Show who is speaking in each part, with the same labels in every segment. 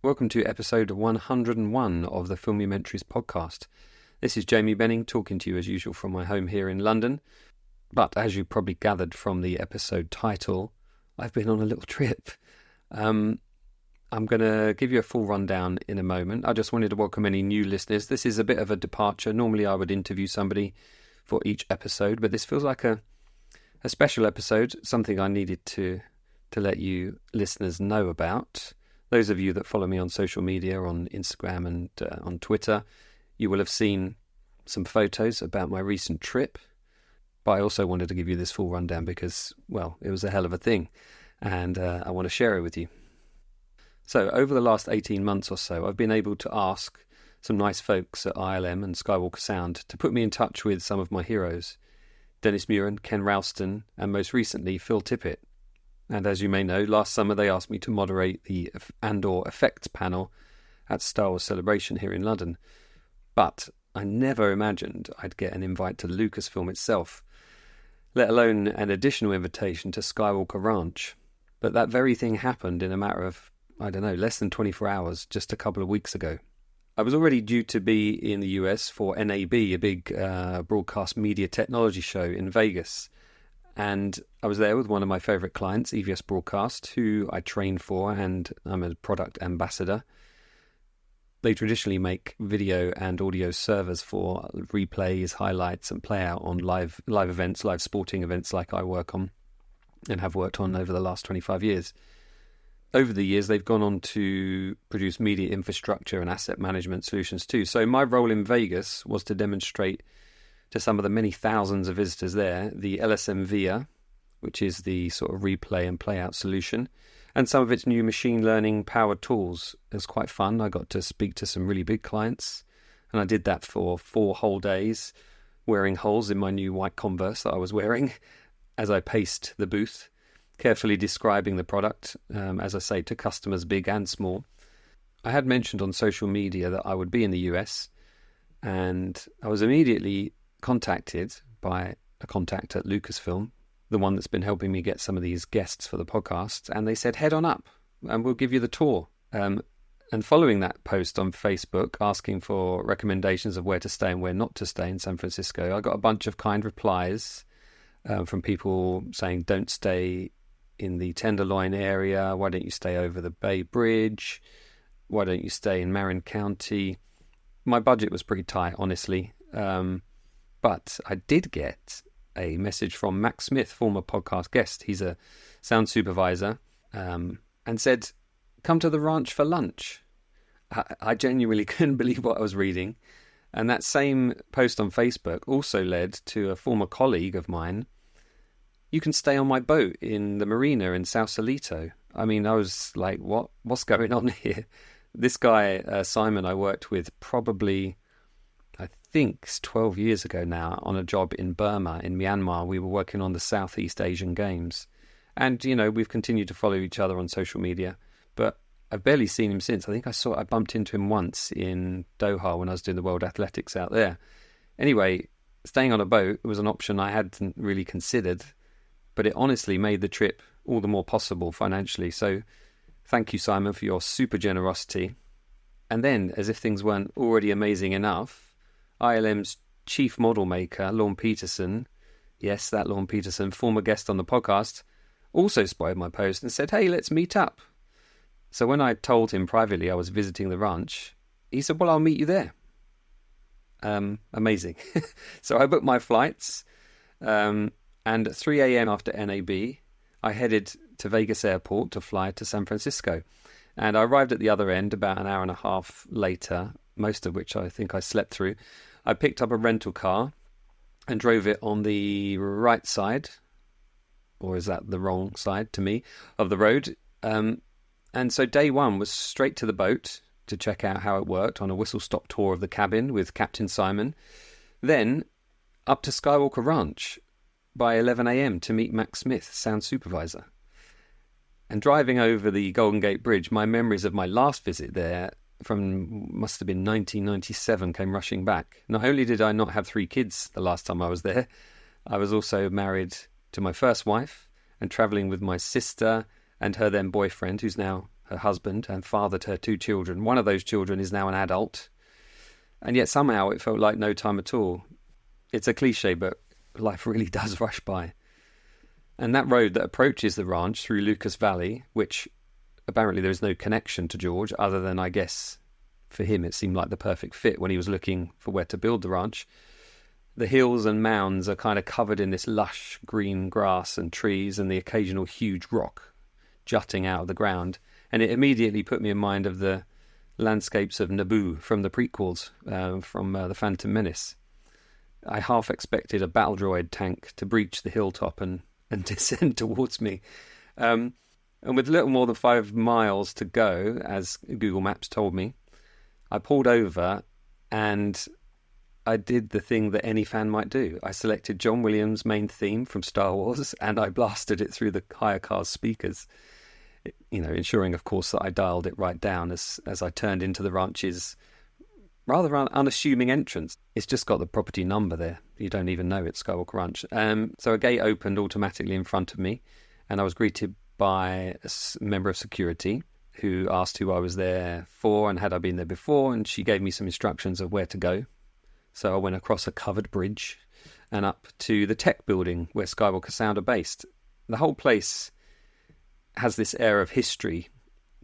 Speaker 1: Welcome to episode 101 of the Filmumentaries podcast. This is Jamie Benning talking to you as usual from my home here in London. But as you probably gathered from the episode title, I've been on a little trip. I'm going to give you a full rundown in a moment. I just wanted to welcome any new listeners. This is a bit of a departure. Normally I would interview somebody for each episode, but this feels like a special episode, something I needed to let you listeners know about. Those of you that follow me on social media, on Instagram and on Twitter, you will have seen some photos about my recent trip. But I also wanted to give you this full rundown because, well, it was a hell of a thing, and I want to share it with you. So over the last 18 months or so, I've been able to ask some nice folks at ILM and Skywalker Sound to put me in touch with some of my heroes, Dennis Muren, Ken Ralston, and most recently Phil Tippett. And as you may know, last summer they asked me to moderate the Andor Effects panel at Star Wars Celebration here in London. But I never imagined I'd get an invite to Lucasfilm itself, let alone an additional invitation to Skywalker Ranch. But that very thing happened in a matter of, less than 24 hours, just a couple of weeks ago. I was already due to be in the US for NAB, a big broadcast media technology show in Vegas. And I was there with one of my favourite clients, EVS Broadcast, who I train for, and I'm a product ambassador. They traditionally make video and audio servers for replays, highlights, and play out on live events, live sporting events like I work on and have worked on over the last 25 years. Over the years, they've gone on to produce media infrastructure and asset management solutions too. So my role in Vegas was to demonstrate to some of the many thousands of visitors there the LSM VIA, which is the sort of replay and play out solution, and some of its new machine learning powered tools. It was quite fun. I got to speak to some really big clients, and I did that for 4 whole days, wearing holes in my new white Converse that I was wearing as I paced the booth, carefully describing the product, as I say, to customers big and small. I had mentioned on social media that I would be in the US, and I was immediately contacted by a contact at Lucasfilm, the one that's been helping me get some of these guests for the podcast, and they said, head on up and we'll give you the tour. And following that post on Facebook asking for recommendations of where to stay and where not to stay in San Francisco, I got a bunch of kind replies from people saying, don't stay in the Tenderloin area, why don't you stay over the Bay Bridge, why don't you stay in Marin County. My budget was pretty tight, honestly. But I did get a message from Max Smith, former podcast guest. He's a sound supervisor, and said, come to the ranch for lunch. I genuinely couldn't believe what I was reading. And that same post on Facebook also led to a former colleague of mine. You can stay on my boat in the marina in Sausalito. I mean, I was like, what's going on here? This guy, Simon, I worked with probably, I think, 12 years ago now on a job in Burma, in Myanmar. We were working on the Southeast Asian Games. And, we've continued to follow each other on social media. But I've barely seen him since. I think I bumped into him once in Doha when I was doing the World Athletics out there. Anyway, staying on a boat was an option I hadn't really considered, but it honestly made the trip all the more possible financially. So thank you, Simon, for your super generosity. And then, as if things weren't already amazing enough, ILM's chief model maker, Lorne Peterson, yes, that Lorne Peterson, former guest on the podcast, also spotted my post and said, hey, let's meet up. So when I told him privately I was visiting the ranch, he said, well, I'll meet you there. Amazing. So I booked my flights, and at 3 a.m. after NAB, I headed to Vegas Airport to fly to San Francisco. And I arrived at the other end about an hour and a half later, most of which I think I slept through. I picked up a rental car and drove it on the right side, or is that the wrong side to me, of the road. And so day one was straight to the boat to check out how it worked on a whistle-stop tour of the cabin with Captain Simon. Then up to Skywalker Ranch by 11 a.m. to meet Max Smith, sound supervisor. And driving over the Golden Gate Bridge, my memories of my last visit there from must have been 1997 came rushing back. Not only did I not have 3 kids the last time I was there, I was also married to my first wife and travelling with my sister and her then boyfriend, who's now her husband, and fathered her 2 children. One of those children is now an adult, and yet somehow it felt like no time at all. It's a cliche, but life really does rush by. And that road that approaches the ranch through Lucas Valley, which apparently there is no connection to George, other than, I guess, for him it seemed like the perfect fit when he was looking for where to build the ranch. The hills and mounds are kind of covered in this lush green grass and trees and the occasional huge rock jutting out of the ground. And it immediately put me in mind of the landscapes of Naboo from the prequels, from The Phantom Menace. I half expected a battle droid tank to breach the hilltop and descend towards me. And with little more than 5 miles to go, as Google Maps told me, I pulled over and I did the thing that any fan might do. I selected John Williams' main theme from Star Wars and I blasted it through the hire car's speakers, ensuring, of course, that I dialed it right down as I turned into the ranch's rather unassuming entrance. It's just got the property number there. You don't even know it's Skywalker Ranch. So a gate opened automatically in front of me and I was greeted by a member of security who asked who I was there for and had I been there before, and she gave me some instructions of where to go. So I went across a covered bridge and up to the tech building where Skywalker Sound are based. The whole place has this air of history,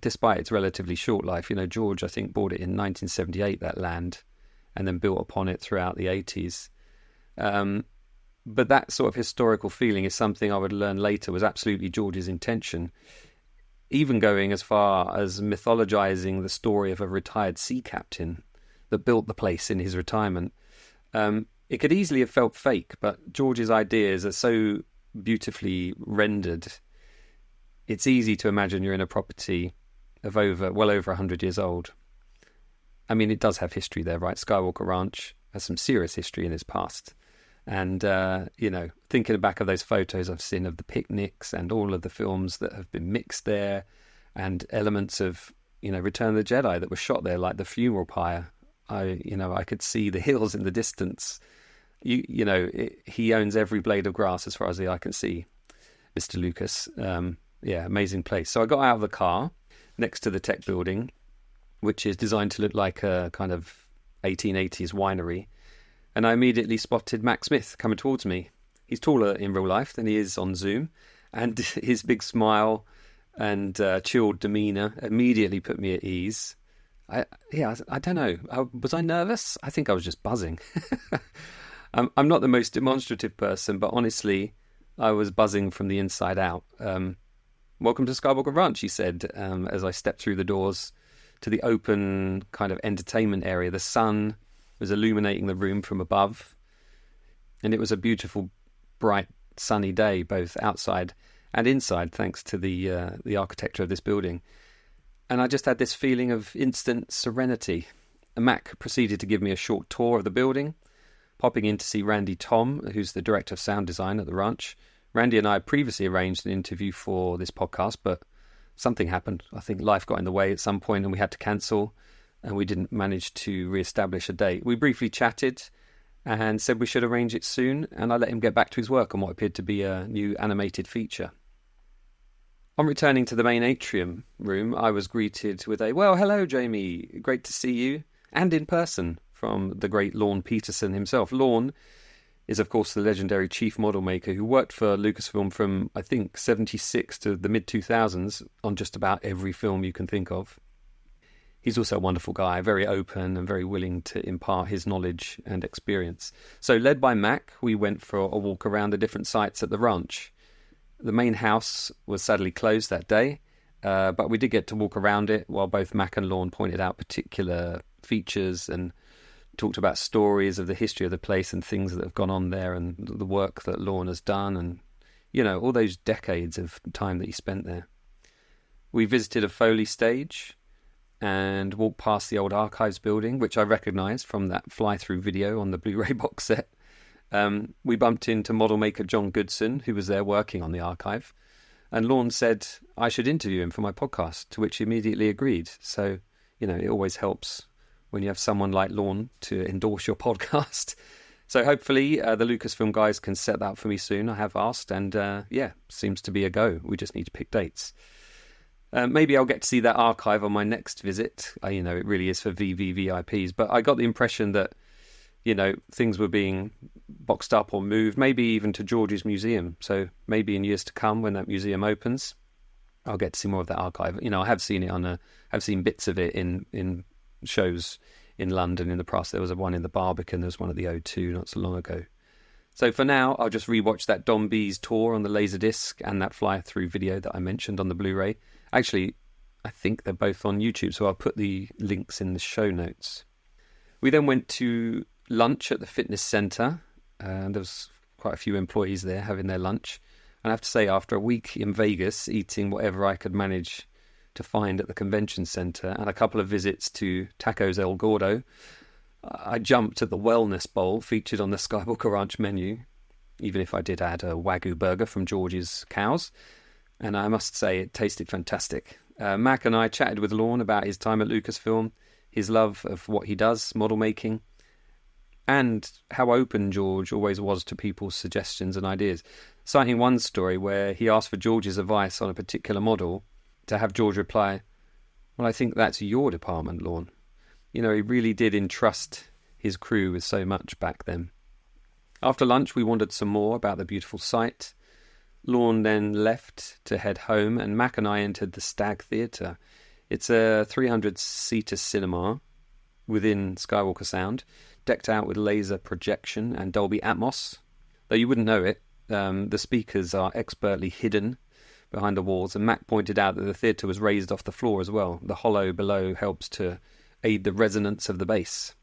Speaker 1: despite its relatively short life. George, I think, bought it in 1978, that land, and then built upon it throughout the 80s. But that sort of historical feeling is something I would learn later was absolutely George's intention, even going as far as mythologizing the story of a retired sea captain that built the place in his retirement. It could easily have felt fake, but George's ideas are so beautifully rendered. It's easy to imagine you're in a property of well over 100 years old. I mean, it does have history there, right? Skywalker Ranch has some serious history in its past. And, thinking back of those photos I've seen of the picnics and all of the films that have been mixed there and elements of, Return of the Jedi that were shot there, like the funeral pyre. I could see the hills in the distance. He owns every blade of grass as far as the eye can see, Mr. Lucas. Amazing place. So I got out of the car next to the tech building, which is designed to look like a kind of 1880s winery. And I immediately spotted Mac Smith coming towards me. He's taller in real life than he is on Zoom. And his big smile and chilled demeanour immediately put me at ease. I don't know. Was I nervous? I think I was just buzzing. I'm not the most demonstrative person, but honestly, I was buzzing from the inside out. Welcome to Skywalker Ranch, he said, as I stepped through the doors to the open kind of entertainment area. The sun was illuminating the room from above, and it was a beautiful, bright, sunny day, both outside and inside, thanks to the architecture of this building. And I just had this feeling of instant serenity. Mac proceeded to give me a short tour of the building, popping in to see Randy Tom, who's the director of sound design at the ranch. Randy and I had previously arranged an interview for this podcast, but something happened. I think life got in the way at some point and we had to cancel, and we didn't manage to re-establish a date. We briefly chatted and said we should arrange it soon, and I let him get back to his work on what appeared to be a new animated feature. On returning to the main atrium room, I was greeted with "Well, hello, Jamie. Great to see you." And in person, from the great Lorne Peterson himself. Lorne is, of course, the legendary chief model maker who worked for Lucasfilm from, I think, 76 to the mid-2000s on just about every film you can think of. He's also a wonderful guy, very open and very willing to impart his knowledge and experience. So, led by Mac, we went for a walk around the different sites at the ranch. The main house was sadly closed that day, but we did get to walk around it while both Mac and Lorne pointed out particular features and talked about stories of the history of the place and things that have gone on there and the work that Lorne has done and, all those decades of time that he spent there. We visited a Foley stage and walked past the old archives building, which I recognised from that fly-through video on the Blu-ray box set. We bumped into model maker John Goodson, who was there working on the archive, and Lorne said I should interview him for my podcast, to which he immediately agreed. So, it always helps when you have someone like Lorne to endorse your podcast. So hopefully the Lucasfilm guys can set that up for me soon. I have asked, and seems to be a go. We just need to pick dates. Maybe I'll get to see that archive on my next visit. It really is for VVVIPs. But I got the impression that, things were being boxed up or moved, maybe even to George's museum. So maybe in years to come, when that museum opens, I'll get to see more of that archive. I have seen it I've seen bits of it in shows in London in the past. There was one in the Barbican, there was one at the O2 not so long ago. So for now, I'll just rewatch that Don B's tour on the Laserdisc and that fly-through video that I mentioned on the Blu-ray. Actually, I think they're both on YouTube, so I'll put the links in the show notes. We then went to lunch at the fitness centre, and there was quite a few employees there having their lunch. And I have to say, after a week in Vegas, eating whatever I could manage to find at the convention centre and a couple of visits to Tacos El Gordo, I jumped at the wellness bowl featured on the Skywalker Ranch menu, even if I did add a Wagyu burger from George's cows. And I must say, it tasted fantastic. Mac and I chatted with Lorne about his time at Lucasfilm, his love of what he does, model making, and how open George always was to people's suggestions and ideas. Citing one story where he asked for George's advice on a particular model, to have George reply, "Well, I think that's your department, Lorne." He really did entrust his crew with so much back then. After lunch, we wandered some more about the beautiful site. Lorne then left to head home, and Mac and I entered the Stag Theatre. It's a 300-seater cinema within Skywalker Sound, decked out with laser projection and Dolby Atmos. Though you wouldn't know it, the speakers are expertly hidden behind the walls, and Mac pointed out that the theatre was raised off the floor as well. The hollow below helps to aid the resonance of the bass.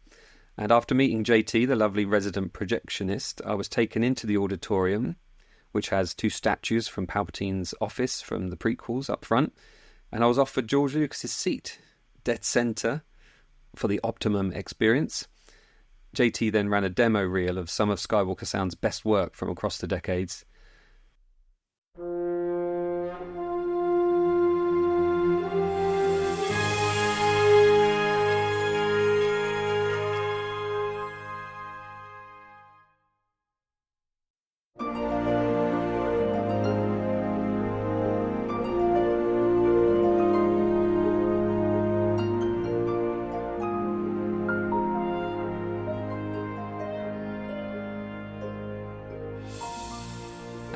Speaker 1: And after meeting JT, the lovely resident projectionist, I was taken into the auditorium, which has 2 statues from Palpatine's office from the prequels up front, and I was offered George Lucas's seat, dead centre, for the optimum experience. JT then ran a demo reel of some of Skywalker Sound's best work from across the decades.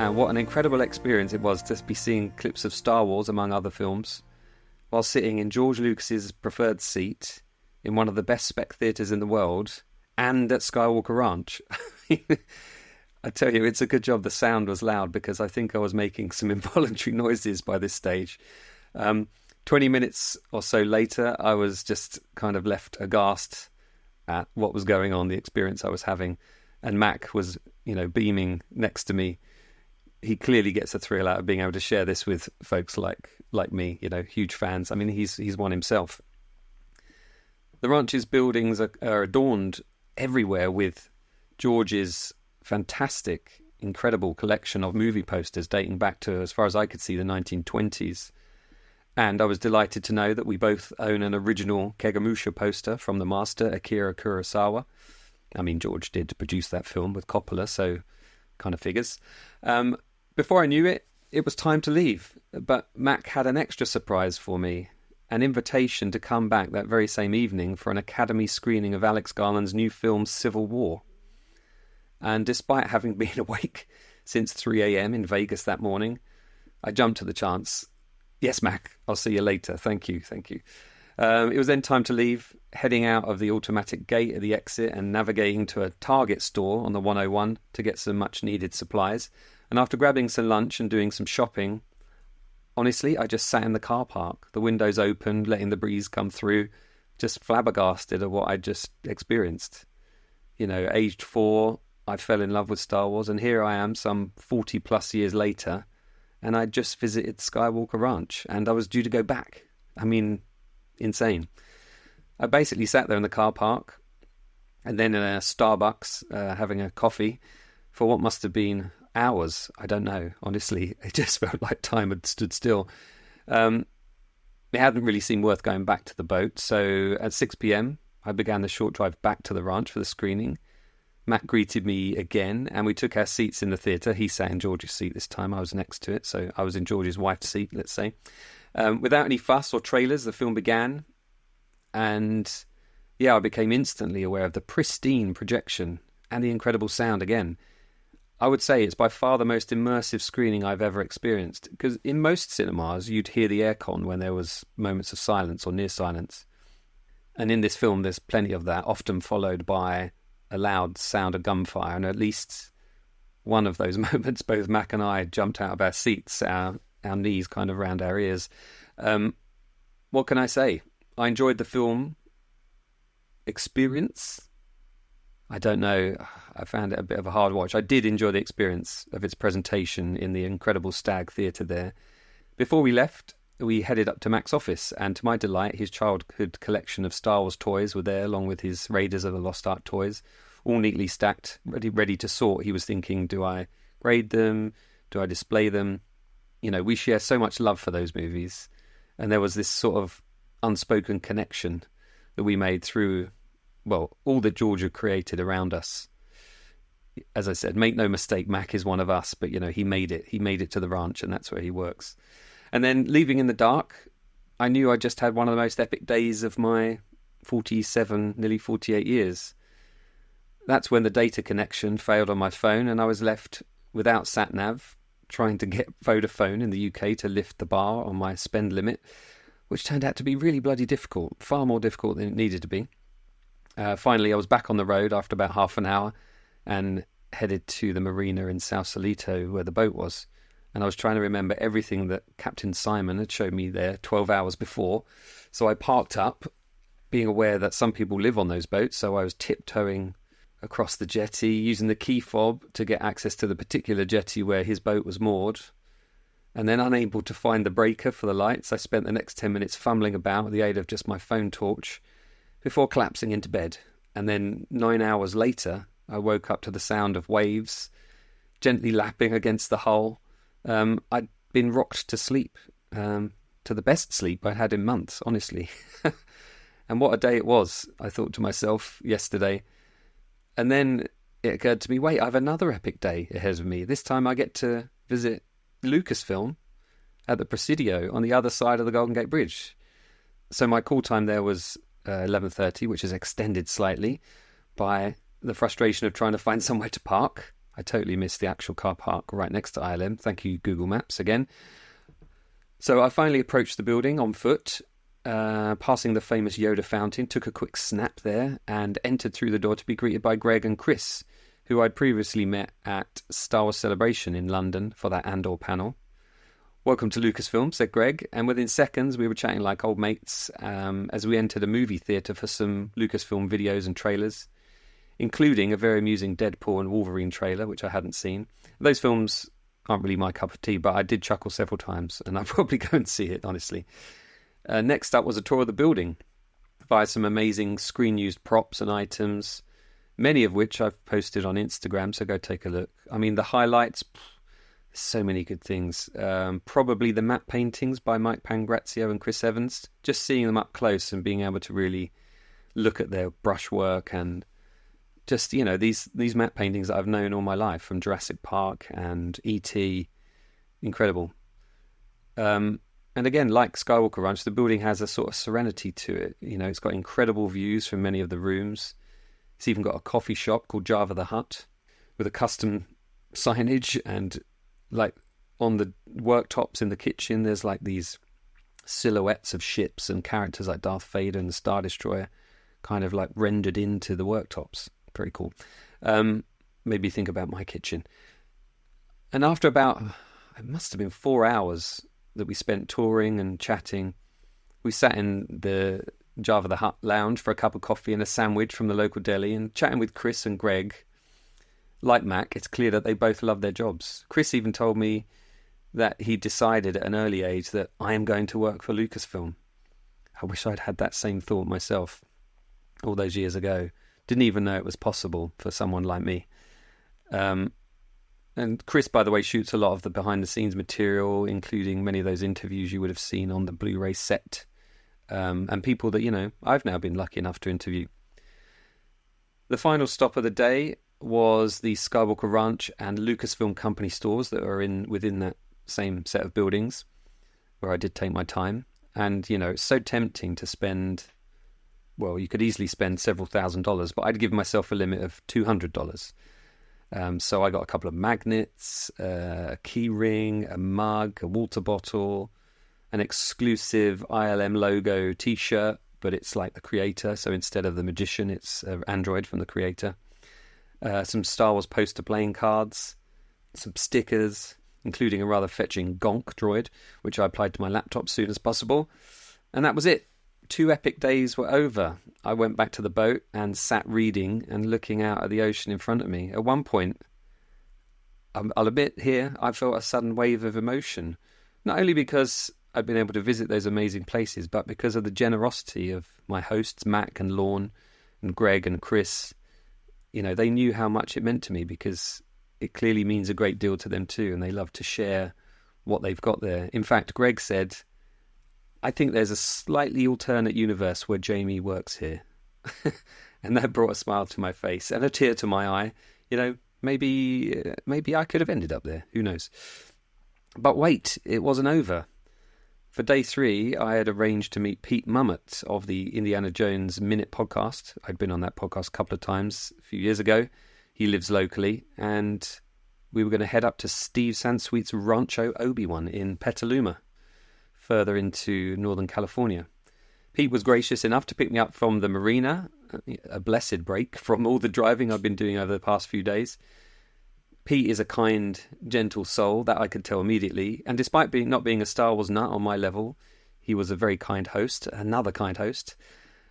Speaker 1: And what an incredible experience it was to be seeing clips of Star Wars, among other films, while sitting in George Lucas's preferred seat in one of the best spec theatres in the world, and at Skywalker Ranch. I tell you, it's a good job the sound was loud, because I think I was making some involuntary noises by this stage. 20 minutes or so later, I was just kind of left aghast at what was going on, the experience I was having. And Mac was, beaming next to me. He clearly gets a thrill out of being able to share this with folks like me, huge fans. I mean, he's one himself. The ranch's buildings are adorned everywhere with George's fantastic, incredible collection of movie posters dating back to, as far as I could see, the 1920s. And I was delighted to know that we both own an original Kegamusha poster from the master, Akira Kurosawa. I mean, George did produce that film with Coppola, so kind of figures. Before I knew it, it was time to leave. But Mac had an extra surprise for me, an invitation to come back that very same evening for an Academy screening of Alex Garland's new film Civil War. And despite having been awake since 3 a.m. in Vegas that morning, I jumped at the chance. "Yes, Mac, I'll see you later. Thank you. It was then time to leave, heading out of the automatic gate at the exit and navigating to a Target store on the 101 to get some much-needed supplies. And after grabbing some lunch and doing some shopping, honestly, I just sat in the car park, the windows open, letting the breeze come through, just flabbergasted at what I just experienced. Aged 4, I fell in love with Star Wars, and here I am some 40-plus years later, and I just visited Skywalker Ranch, and I was due to go back. I mean, insane. I basically sat there in the car park, and then in a Starbucks, having a coffee, for what must have been hours. I don't know. Honestly, it just felt like time had stood still. It hadn't really seemed worth going back to the boat, so at 6 p.m, I began the short drive back to the ranch for the screening. Matt greeted me again, and we took our seats in the theatre. He sat in George's seat this time. I was next to it, so I was in George's wife's seat, let's say. Without any fuss or trailers, the film began, and yeah, I became instantly aware of the pristine projection and the incredible sound again. I would say it's by far the most immersive screening I've ever experienced, because in most cinemas you'd hear the aircon when there was moments of silence or near silence. And in this film there's plenty of that, often followed by a loud sound of gunfire, and at least one of those moments both Mac and I jumped out of our seats, our knees kind of round our ears. What can I say? I enjoyed the film experience. I don't know, I found it a bit of a hard watch. I did enjoy the experience of its presentation in the incredible Stag Theatre there. Before we left, we headed up to Mac's office, and to my delight, his childhood collection of Star Wars toys were there, along with his Raiders of the Lost Ark toys, all neatly stacked, ready to sort. He was thinking, do I grade them? Do I display them? You know, we share so much love for those movies, and there was this sort of unspoken connection that we made through, well, all that Georgia created around us. As I said, make no mistake, Mac is one of us, but, you know, he made it. He made it to the ranch, and that's where he works. And then leaving in the dark, I knew I just had one of the most epic days of my 47, nearly 48 years. That's when the data connection failed on my phone, and I was left without sat-nav, trying to get Vodafone in the UK to lift the bar on my spend limit, which turned out to be really bloody difficult, far more difficult than it needed to be. Finally, I was back on the road after about half an hour and headed to the marina in Sausalito where the boat was. And I was trying to remember everything that Captain Simon had showed me there 12 hours before. So I parked up, being aware that some people live on those boats, so I was tiptoeing across the jetty, using the key fob to get access to the particular jetty where his boat was moored. And then, unable to find the breaker for the lights, I spent the next 10 minutes fumbling about with the aid of just my phone torch before collapsing into bed. And then 9 hours later, I woke up to the sound of waves gently lapping against the hull. I'd been rocked to sleep, to the best sleep I'd had in months, honestly. And what a day it was, I thought to myself yesterday. And then it occurred to me, wait, I have another epic day ahead of me. This time I get to visit Lucasfilm at the Presidio on the other side of the Golden Gate Bridge. So my call time there was 11:30, which is extended slightly by the frustration of trying to find somewhere to park. I totally missed the actual car park right next to ILM. Thank you, Google Maps, again. So I finally approached the building on foot, passing the famous Yoda fountain, took a quick snap there, and entered through the door to be greeted by Greg and Chris, who I'd previously met at Star Wars Celebration in London for that Andor panel. "Welcome to Lucasfilm," said Greg, and within seconds we were chatting like old mates as we entered a movie theatre for some Lucasfilm videos and trailers, including a very amusing Deadpool and Wolverine trailer, which I hadn't seen. Those films aren't really my cup of tea, but I did chuckle several times, and I'll probably go and see it, honestly. Next up was a tour of the building via some amazing screen-used props and items, many of which I've posted on Instagram, so go take a look. I mean, the highlights, so many good things. Probably the matte paintings by Mike Pangrazio and Chris Evans. Just seeing them up close and being able to really look at their brushwork and just, you know, these matte paintings that I've known all my life from Jurassic Park and E.T. Incredible. And again, like Skywalker Ranch, the building has a sort of serenity to it. You know, it's got incredible views from many of the rooms. It's even got a coffee shop called Java the Hutt with a custom signage, and like on the worktops in the kitchen, there's like these silhouettes of ships and characters like Darth Vader and the Star Destroyer kind of like rendered into the worktops. Very cool. Made me think about my kitchen. And after about, it must have been 4 hours that we spent touring and chatting, we sat in the Java the Hutt lounge for a cup of coffee and a sandwich from the local deli, and chatting with Chris and Greg. Like Mac, it's clear that they both love their jobs. Chris even told me that he decided at an early age that I am going to work for Lucasfilm. I wish I'd had that same thought myself all those years ago. Didn't even know it was possible for someone like me. And Chris, by the way, shoots a lot of the behind-the-scenes material, including many of those interviews you would have seen on the Blu-ray set, and people that, you know, I've now been lucky enough to interview. The final stop of the day was the Skywalker Ranch and Lucasfilm Company stores that are within that same set of buildings. where I did take my time. And, it's so tempting to spend, well, you could easily spend several $1,000s, but I'd give myself a limit of $200. So I got a couple of magnets, a key ring, a mug, a water bottle, an exclusive ILM logo t-shirt, but it's like the creator. So instead of the magician, it's an android from the creator. Some Star Wars poster playing cards, some stickers, including a rather fetching gonk droid, which I applied to my laptop as soon as possible. And that was it. 2 epic days were over. I went back to the boat and sat reading and looking out at the ocean in front of me. At one point, I'll admit here, I felt a sudden wave of emotion. Not only because I'd been able to visit those amazing places, but because of the generosity of my hosts, Mac and Lorne and Greg and Chris. They knew how much it meant to me because it clearly means a great deal to them too, and they love to share what they've got there. In fact, Greg said, I think there's a slightly alternate universe where Jamie works here. And that brought a smile to my face and a tear to my eye. Maybe I could have ended up there. Who knows? But wait, it wasn't over. For day 3, I had arranged to meet Pete Mummett of the Indiana Jones Minute podcast. I'd been on that podcast a couple of times a few years ago. He lives locally, and we were going to head up to Steve Sansweet's Rancho Obi Wan in Petaluma, further into Northern California. Pete was gracious enough to pick me up from the marina, a blessed break from all the driving I've been doing over the past few days. Pete is a kind, gentle soul, that I could tell immediately, and despite not being a Star Wars nut on my level, he was a very kind host, another kind host.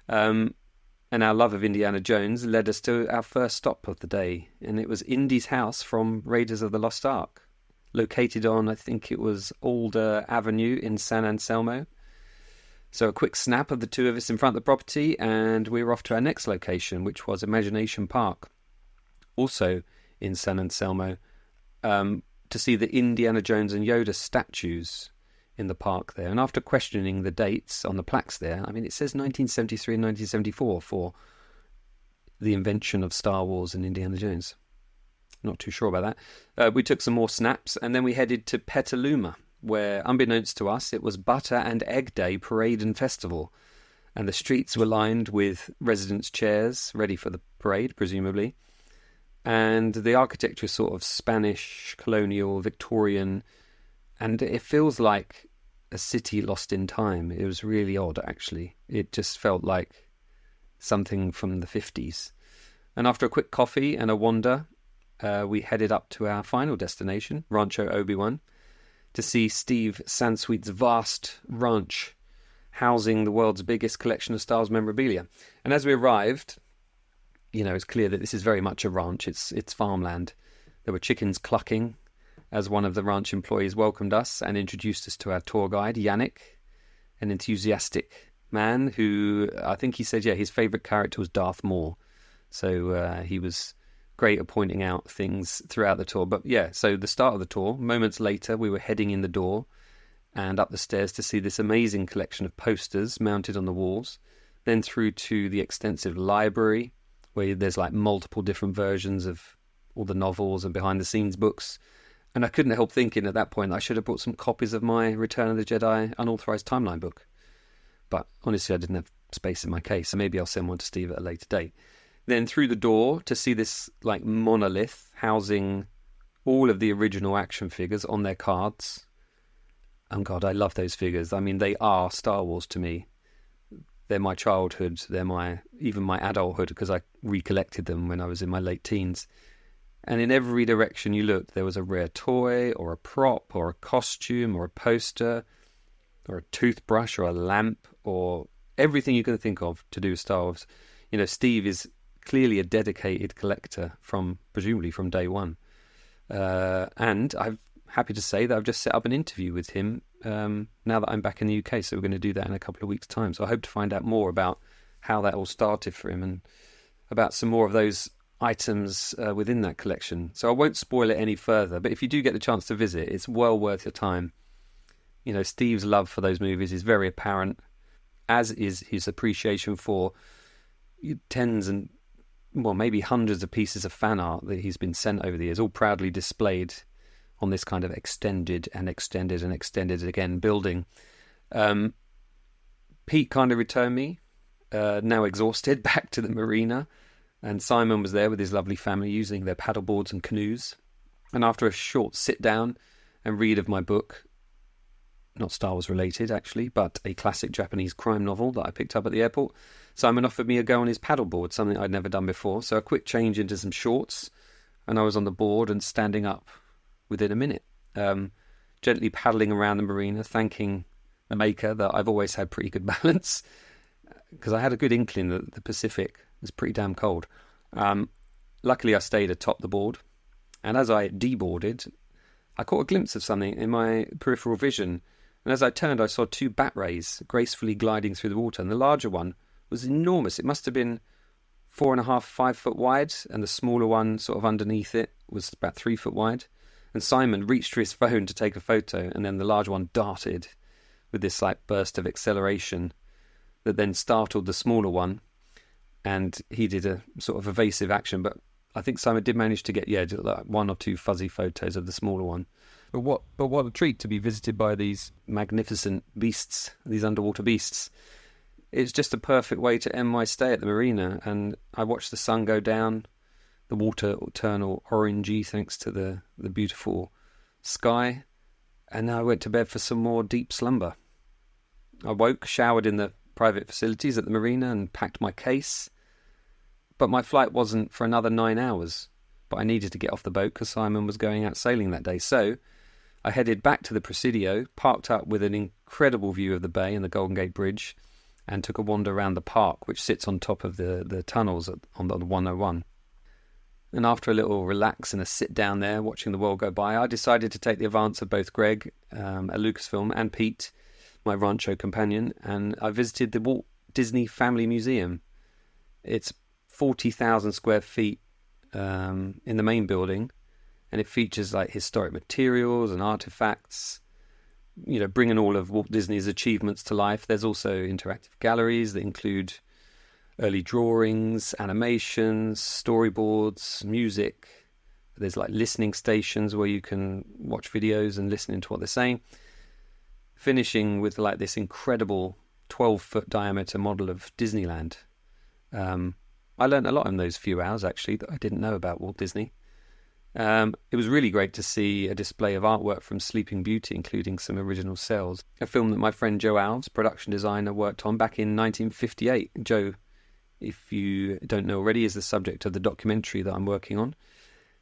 Speaker 1: And our love of Indiana Jones led us to our first stop of the day, and it was Indy's house from Raiders of the Lost Ark, located on, I think it was Alder Avenue in San Anselmo. So a quick snap of the two of us in front of the property, and we were off to our next location, which was Imagination Park, also in San Anselmo, to see the Indiana Jones and Yoda statues in the park there. And after questioning the dates on the plaques there, it says 1973 and 1974 for the invention of Star Wars and Indiana Jones. Not too sure about that. We took some more snaps, and then we headed to Petaluma, where, unbeknownst to us, it was Butter and Egg Day Parade and Festival, and the streets were lined with residents' chairs, ready for the parade, presumably. And the architecture is sort of Spanish, colonial, Victorian, and it feels like a city lost in time. It was really odd, actually. It just felt like something from the 50s. And after a quick coffee and a wander, we headed up to our final destination, Rancho Obi Wan, to see Steve Sansweet's vast ranch, housing the world's biggest collection of Star Wars memorabilia. And as we arrived, it's clear that this is very much a ranch. It's farmland. There were chickens clucking as one of the ranch employees welcomed us and introduced us to our tour guide, Yannick, an enthusiastic man who, I think he said, his favourite character was Darth Maul. So he was great at pointing out things throughout the tour. But so the start of the tour, moments later, we were heading in the door and up the stairs to see this amazing collection of posters mounted on the walls, then through to the extensive library, where there's like multiple different versions of all the novels and behind-the-scenes books. And I couldn't help thinking at that point I should have bought some copies of my Return of the Jedi Unauthorized Timeline book. But honestly, I didn't have space in my case, so maybe I'll send one to Steve at a later date. Then through the door to see this like monolith housing all of the original action figures on their cards. And God, I love those figures. They are Star Wars to me. They're my childhood. They're even my adulthood, because I recollected them when I was in my late teens. And in every direction you looked, there was a rare toy or a prop or a costume or a poster or a toothbrush or a lamp or everything you can think of to do with Star Wars. Steve is clearly a dedicated collector presumably from day one. And I'm happy to say that I've just set up an interview with him now that I'm back in the UK, so we're going to do that in a couple of weeks' time. So I hope to find out more about how that all started for him and about some more of those items within that collection. So I won't spoil it any further, but if you do get the chance to visit, it's well worth your time. Steve's love for those movies is very apparent, as is his appreciation for tens and, maybe hundreds of pieces of fan art that he's been sent over the years, all proudly displayed on this kind of extended and extended and extended again building. Pete kind of returned me, now exhausted, back to the marina, and Simon was there with his lovely family using their paddleboards and canoes. And after a short sit down and read of my book, not Star Wars related actually, but a classic Japanese crime novel that I picked up at the airport, Simon offered me a go on his paddleboard, something I'd never done before. So a quick change into some shorts, and I was on the board and standing up within a minute, gently paddling around the marina, thanking the maker that I've always had pretty good balance, because I had a good inkling that the Pacific was pretty damn cold. Luckily I stayed atop the board, and as I deboarded, I caught a glimpse of something in my peripheral vision, and as I turned I saw two bat rays gracefully gliding through the water, and the larger one was enormous. It must have been 4.5, 5 foot wide, and the smaller one sort of underneath it was about 3 foot wide. And Simon reached for his phone to take a photo, and then the large one darted with this like burst of acceleration that then startled the smaller one, and he did a sort of evasive action, but I think Simon did manage to get just like 1 or 2 fuzzy photos of the smaller one. But what a treat to be visited by these magnificent beasts, these underwater beasts. It's just a perfect way to end my stay at the marina, and I watched the sun go down, the water turn all orangey thanks to the beautiful sky, and now I went to bed for some more deep slumber. I woke, showered in the private facilities at the marina, and packed my case. But my flight wasn't for another 9 hours, but I needed to get off the boat because Simon was going out sailing that day. So I headed back to the Presidio, parked up with an incredible view of the bay and the Golden Gate Bridge, and took a wander around the park, which sits on top of the tunnels on the 101. And after a little relax and a sit down there, watching the world go by, I decided to take the advance of both Greg at Lucasfilm and Pete, my Rancho companion, and I visited the Walt Disney Family Museum. It's 40,000 square feet in the main building, and it features like historic materials and artifacts, bringing all of Walt Disney's achievements to life. There's also interactive galleries that include early drawings, animations, storyboards, music. There's like listening stations where you can watch videos and listen to what they're saying. Finishing with like this incredible 12-foot diameter model of Disneyland. I learned a lot in those few hours, actually, that I didn't know about Walt Disney. It was really great to see a display of artwork from Sleeping Beauty, including some original cells, a film that my friend Joe Alves, production designer, worked on back in 1958. Joe, if you don't know already, is the subject of the documentary that I'm working on.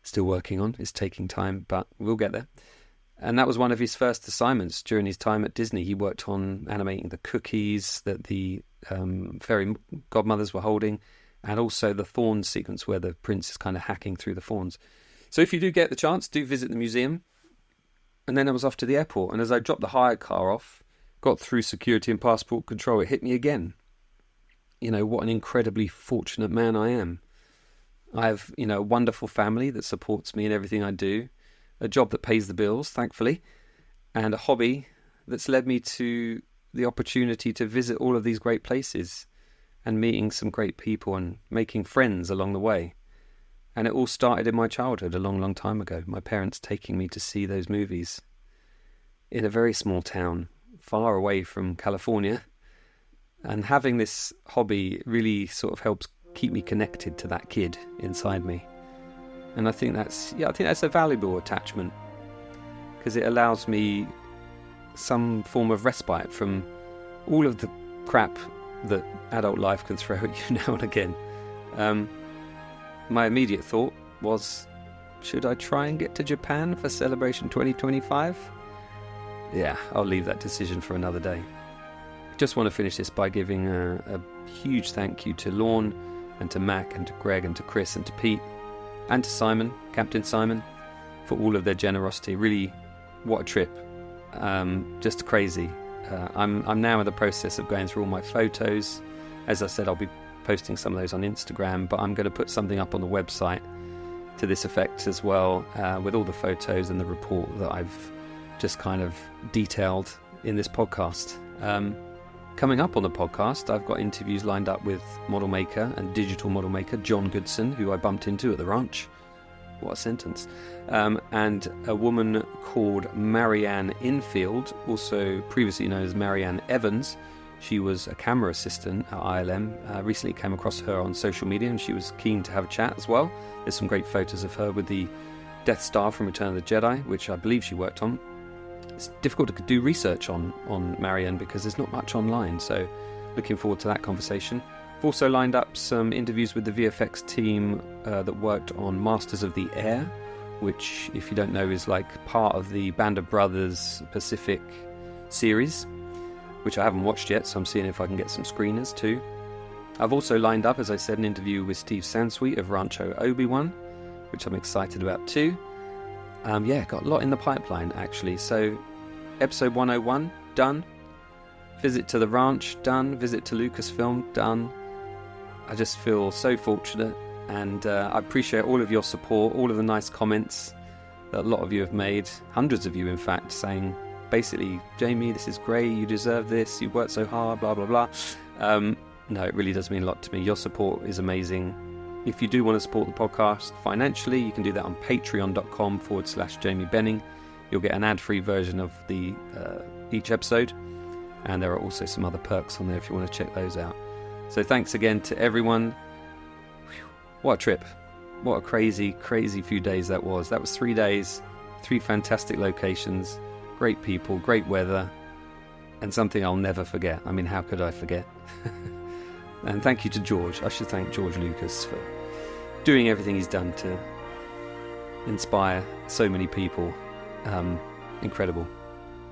Speaker 1: Still working on. It's taking time, but we'll get there. And that was one of his first assignments during his time at Disney. He worked on animating the cookies that the fairy godmothers were holding, and also the thorns sequence where the prince is kind of hacking through the thorns. So if you do get the chance, do visit the museum. And then I was off to the airport, and as I dropped the hired car off, got through security and passport control, it hit me again. What an incredibly fortunate man I am. I have, a wonderful family that supports me in everything I do, a job that pays the bills, thankfully, and a hobby that's led me to the opportunity to visit all of these great places and meeting some great people and making friends along the way. And it all started in my childhood a long, long time ago, my parents taking me to see those movies in a very small town, far away from California. And having this hobby really sort of helps keep me connected to that kid inside me. And I think that's a valuable attachment, because it allows me some form of respite from all of the crap that adult life can throw at you now and again. My immediate thought was, should I try and get to Japan for Celebration 2025? Yeah, I'll leave that decision for another day. Just want to finish this by giving a huge thank you to Lorne, and to Mac, and to Greg, and to Chris, and to Pete, and to Simon, Captain Simon, for all of their generosity. Really, what a trip. Just crazy. I'm now in the process of going through all my photos. As I said, I'll be posting some of those on Instagram, but I'm going to put something up on the website to this effect as well, with all the photos and the report that I've just kind of detailed in this podcast. Coming up on the podcast, I've got interviews lined up with model maker and digital model maker John Goodson, who I bumped into at the ranch. What a sentence. And a woman called Marianne Infield, also previously known as Marianne Evans. She was a camera assistant at ILM. Recently came across her on social media and she was keen to have a chat as well. There's some great photos of her with the Death Star from Return of the Jedi, which I believe she worked on. It's difficult to do research on Marianne because there's not much online, so looking forward to that conversation. I've also lined up some interviews with the VFX team that worked on Masters of the Air, which, if you don't know, is like part of the Band of Brothers Pacific series, which I haven't watched yet, so I'm seeing if I can get some screeners too. I've also lined up, as I said, an interview with Steve Sansweet of Rancho Obi Wan, which I'm excited about too. Got a lot in the pipeline actually. So episode 101 done, visit to the ranch done, visit to Lucasfilm done. I just feel so fortunate, and I appreciate all of your support, all of the nice comments that a lot of you have made, hundreds of you in fact, saying basically, Jamie, this is great, you deserve this, you worked so hard, blah blah blah. No, it really does mean a lot to me. Your support is amazing. If you do want to support the podcast financially, you can do that on patreon.com/Jamie Benning. You'll get an ad-free version of the each episode, and there are also some other perks on there if you want to check those out. So thanks again to everyone. What a trip. What a crazy, crazy few days that was. That was 3 days, 3 fantastic locations, great people, great weather, and something I'll never forget. I mean, how could I forget? And thank you to George. I should thank George Lucas for doing everything he's done to inspire so many people. Incredible.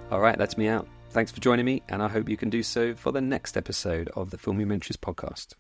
Speaker 1: All right, that's me out. Thanks for joining me, and I hope you can do so for the next episode of the Filmumentaries podcast.